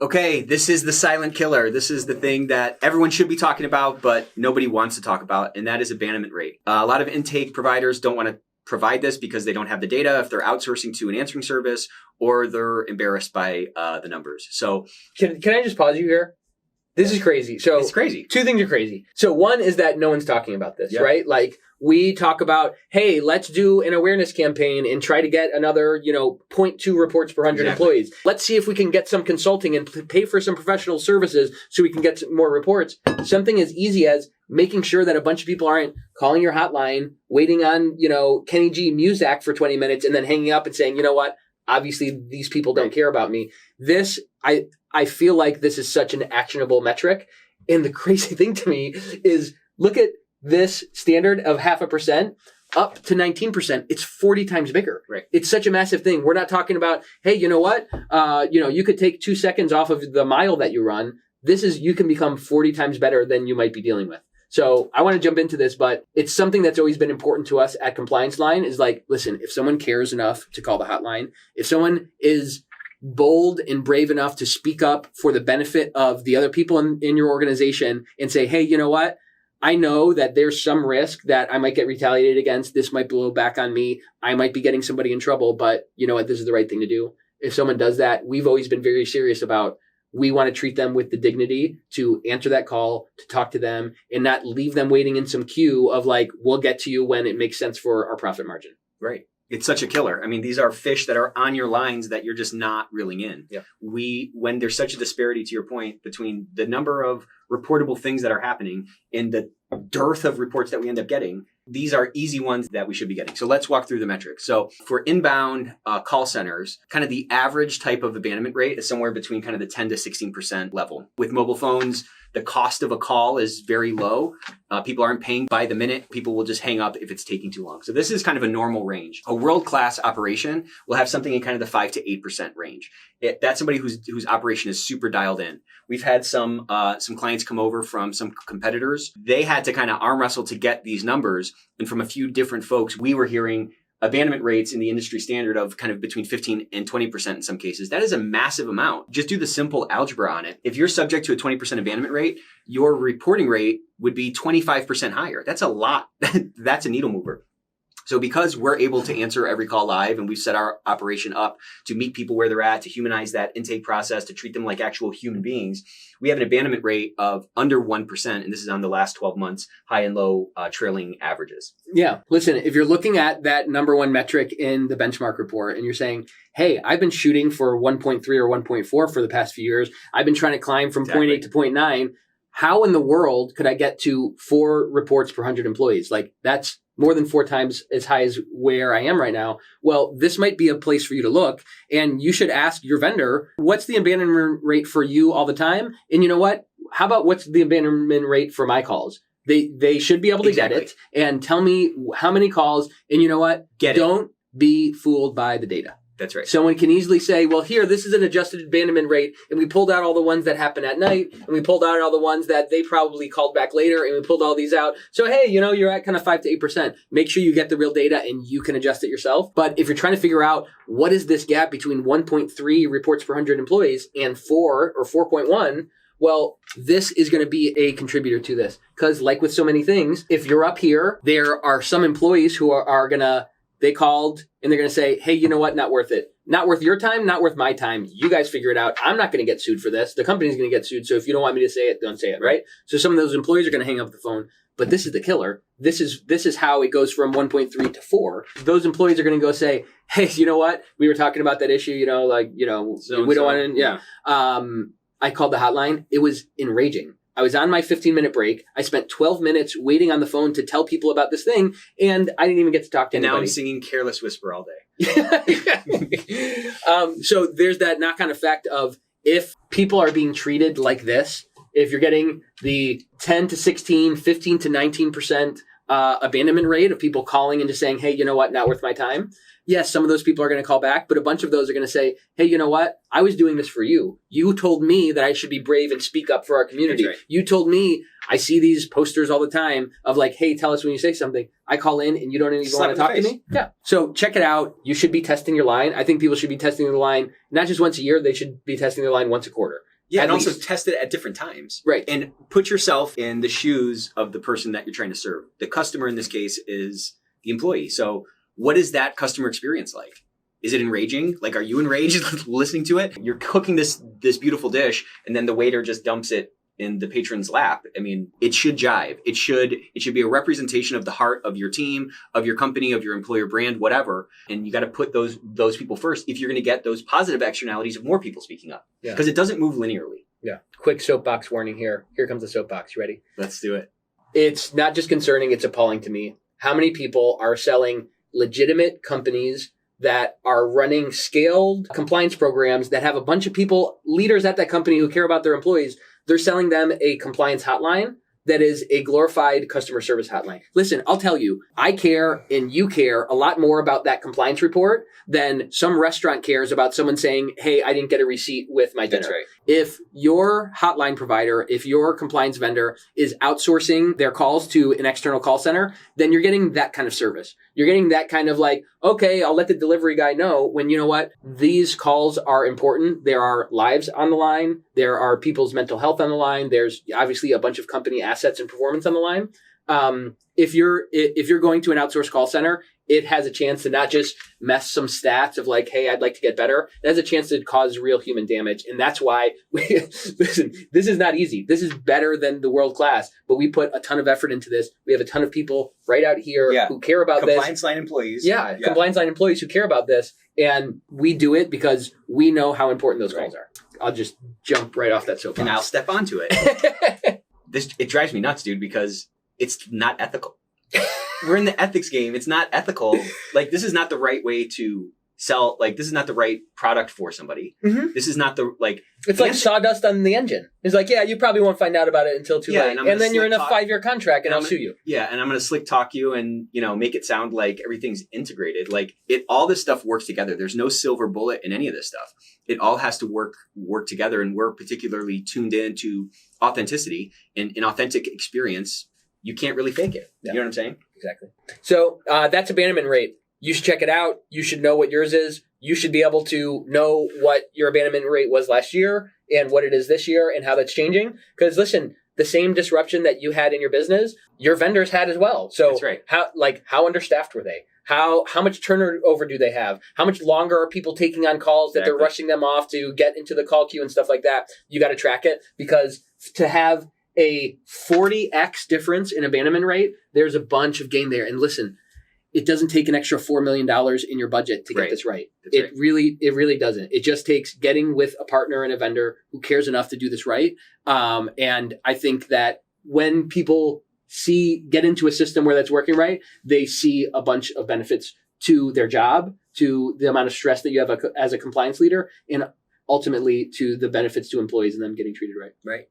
Okay, this is the silent killer. This is the thing that everyone should be talking about, but nobody wants to talk about, and that is abandonment rate. A lot of intake providers don't want to provide this because they don't have the data if they're outsourcing to an answering service, or they're embarrassed by the numbers. So can I just pause you here? This is crazy. So it's crazy. Two things are crazy. So one is that no one's talking about this, right? Like we talk about, hey, let's do an awareness campaign and try to get another, 0.2 reports per 100 employees. Let's see if we can get some consulting and pay for some professional services so we can get some more reports. Something as easy as making sure that a bunch of people aren't calling your hotline, waiting on, Kenny G Muzak for 20 minutes and then hanging up and saying, you know what? Obviously, these people don't care about me. I feel like this is such an actionable metric. And the crazy thing to me is look at this standard of 0.5% up to 19%. It's 40 times bigger. Right. It's such a massive thing. We're not talking about, hey, you know what? You could take 2 seconds off of the mile that you run. You can become 40 times better than you might be dealing with. So I want to jump into this, but it's something that's always been important to us at Compliance Line is like, listen, if someone cares enough to call the hotline, if someone is bold and brave enough to speak up for the benefit of the other people in your organization and say, hey, you know what? I know that there's some risk that I might get retaliated against. This might blow back on me. I might be getting somebody in trouble, but you know what? This is the right thing to do. If someone does that, we've always been very serious about we want to treat them with the dignity to answer that call, to talk to them, and not leave them waiting in some queue of like, we'll get to you when it makes sense for our profit margin. Right. It's such a killer. I mean, these are fish that are on your lines that you're just not reeling in. Yeah. When there's such a disparity, to your point, between the number of reportable things that are happening and the dearth of reports that we end up getting, these are easy ones that we should be getting. So let's walk through the metrics. So for inbound call centers, kind of the average type of abandonment rate is somewhere between kind of the 10 to 16% level. With mobile phones, the cost of a call is very low. People aren't paying by the minute. People will just hang up if it's taking too long. So this is kind of a normal range. A world-class operation will have something in kind of the 5 to 8% range. That's somebody whose operation is super dialed in. We've had some clients come over from some competitors. They had to kind of arm wrestle to get these numbers. And from a few different folks, we were hearing abandonment rates in the industry standard of kind of between 15 and 20% in some cases. That is a massive amount. Just do the simple algebra on it. If you're subject to a 20% abandonment rate, your reporting rate would be 25% higher. That's a lot. That's a needle mover. So because we're able to answer every call live and we've set our operation up to meet people where they're at, to humanize that intake process, to treat them like actual human beings, we have an abandonment rate of under 1%. And this is on the last 12 months, high and low trailing averages. Yeah. Listen, if you're looking at that number one metric in the benchmark report and you're saying, hey, I've been shooting for 1.3 or 1.4 for the past few years. I've been trying to climb from 0.8 to 0.9. How in the world could I get to 4 reports per 100 employees? Like that's more than 4 times as high as where I am right now. Well, this might be a place for you to look, and you should ask your vendor, what's the abandonment rate for you all the time? And you know what? How about what's the abandonment rate for my calls? They should be able to get it and tell me how many calls. And you know what? Don't be fooled by the data. That's right. Someone can easily say, well, here, this is an adjusted abandonment rate, and we pulled out all the ones that happen at night, and we pulled out all the ones that they probably called back later, and we pulled all these out. So, hey, you're at kind of 5 to 8%. Make sure you get the real data, and you can adjust it yourself. But if you're trying to figure out what is this gap between 1.3 reports per 100 employees and 4 or 4.1, well, this is going to be a contributor to this. Because like with so many things, if you're up here, there are some employees who are going to, they called and they're going to say, hey, you know what? Not worth it. Not worth your time, not worth my time. You guys figure it out. I'm not going to get sued for this. The company's going to get sued. So if you don't want me to say it, don't say it, right? So some of those employees are going to hang up the phone. But this is the killer. This is how it goes from 1.3 to 4. Those employees are going to go say, hey, you know what? We were talking about that issue, we don't want to, I called the hotline. It was enraging. I was on my 15-minute break. I spent 12 minutes waiting on the phone to tell people about this thing, and I didn't even get to talk to anybody. And now I'm singing Careless Whisper all day. So there's that knock-on effect of if people are being treated like this, if you're getting the 10 to 16, 15 to 19% abandonment rate of people calling and just saying, hey, you know what, not worth my time. Yes, some of those people are going to call back, but a bunch of those are going to say, hey, you know what? I was doing this for you. You told me that I should be brave and speak up for our community. That's right. You told me, I see these posters all the time of like, hey, tell us when you say something. I call in and you don't even want to talk to me. Yeah. So check it out. You should be testing your line. I think people should be testing their line, not just once a year. They should be testing their line once a quarter. Yeah, and also test it at different times. Right. And put yourself in the shoes of the person that you're trying to serve. The customer in this case is the employee. So what is that customer experience like? Is it enraging? Like, are you enraged listening to it? You're cooking this beautiful dish and then the waiter just dumps it in the patron's lap. I mean, it should jive. It should be a representation of the heart of your team, of your company, of your employer brand, whatever. And you got to put those people first if you're going to get those positive externalities of more people speaking up. Because it doesn't move linearly. Yeah. Quick soapbox warning here. Here comes the soapbox. You ready? Let's do it. It's not just concerning, it's appalling to me. How many people are selling legitimate companies that are running scaled compliance programs that have a bunch of people, leaders at that company who care about their employees? They're selling them a compliance hotline that is a glorified customer service hotline. Listen, I'll tell you, I care and you care a lot more about that compliance report than some restaurant cares about someone saying, hey, I didn't get a receipt with my dinner. That's right. If your hotline provider, if your compliance vendor is outsourcing their calls to an external call center, then you're getting that kind of service. You're getting that kind of like, okay, I'll let the delivery guy know when, you know what, these calls are important. There are lives on the line. There are people's mental health on the line. There's obviously a bunch of company assets and performance on the line. If you're going to an outsourced call center, it has a chance to not just mess some stats of like, hey, I'd like to get better. It has a chance to cause real human damage. And that's why listen, this is not easy. This is better than the world class, but we put a ton of effort into this. We have a ton of people right out here who care about compliance line employees. Yeah, compliance line employees who care about this. And we do it because we know how important those calls are. I'll just jump right off that soapbox. And I'll step onto it. It drives me nuts, dude, because it's not ethical. We're in the ethics game. It's not ethical. Like, this is not the right way to sell. Like, this is not the right product for somebody. Mm-hmm. This is not the, like... It's like sawdust on the engine. It's like, yeah, you probably won't find out about it until too late. And then you're in a 5-year contract and I'll sue you. Yeah, and I'm going to slick talk you and, make it sound like everything's integrated. Like, all this stuff works together. There's no silver bullet in any of this stuff. It all has to work together, and we're particularly tuned into authenticity and an authentic experience. You can't really fake it. Yeah. You know what I'm saying? Exactly. So that's abandonment rate. You should check it out. You should know what yours is. You should be able to know what your abandonment rate was last year and what it is this year and how that's changing. Because listen, the same disruption that you had in your business, your vendors had as well. So that's right. How understaffed were they? How much turnover do they have? How much longer are people taking on calls that they're rushing them off to get into the call queue and stuff like that? You got to track it, because to have a 40x difference in abandonment rate, there's a bunch of gain there. And listen, it doesn't take an extra $4 million in your budget to get this right. It really doesn't. It just takes getting with a partner and a vendor who cares enough to do this right. And I think that when people get into a system where that's working right, they see a bunch of benefits to their job, to the amount of stress that you have as a compliance leader, and ultimately to the benefits to employees and them getting treated right. Right.